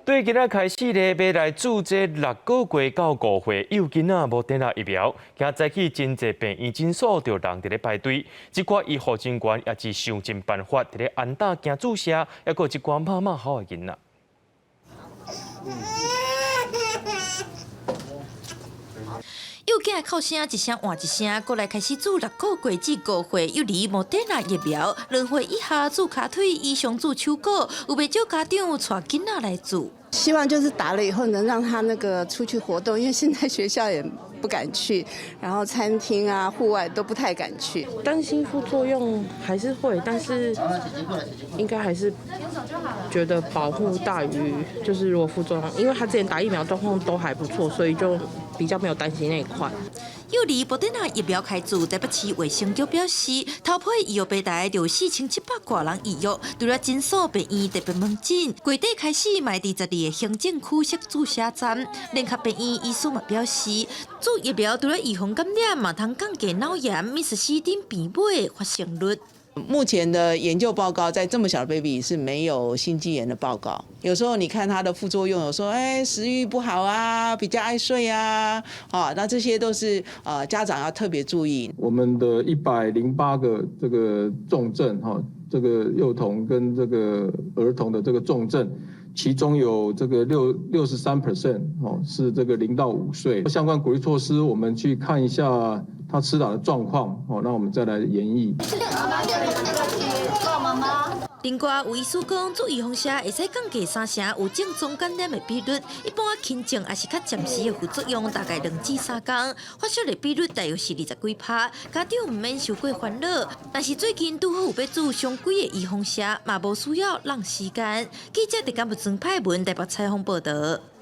对今仔开始咧，要来注射6个月到5岁幼囡仔无点疫苗，今早起真济病院诊所就人伫咧排队，一寡医护人员也是想尽办法伫咧按打惊注射，还有一寡妈妈好的囡仔。幼囝哭声一声换一声，过来开始注6个月至5岁幼儿莫德纳疫苗，2岁以下注脚腿，以上注手骨，有不少家长带囡仔来注。希望就是打了以后能让他那个出去活动，因为现在学校也不敢去，然后餐厅啊、户外都不太敢去。担心副作用还是会，但是应该还是觉得保护大于就是如果副作用，因为他之前打疫苗状况都还不错，所以就比较没有担心那一块。幼儿莫德纳疫苗开注，台北市卫生局表示，头批医药平台有4700多人预约，除了诊所、病院特别门诊，月底开始卖伫12个行政区设注射站。联合病院医师嘛表示，注疫苗除了预防感染，嘛通降低脑炎、MIS-C 等病尾的发生率。目前的研究报告，在这么小的 baby 是没有心肌炎的报告。有时候你看它的副作用，有说食欲不好啊，比较爱睡啊，那这些都是家长要特别注意。我们的108个这个重症这个幼童跟这个儿童的这个重症，其中有这个63% 是这个0到5岁。相关鼓励措施，我们去看一下他施打的状况，那我们再来研议。另外，有医师讲，注预防射会使降低3成有症状感染的比率，一般轻症也是较暂时的副作用，大概2至3天，发烧的比率大约是20几%，家长唔免受过烦恼。但是最近拄好有要注上贵的预防射，嘛无需要浪时间。记者伫柬埔寨派文台北采访报道。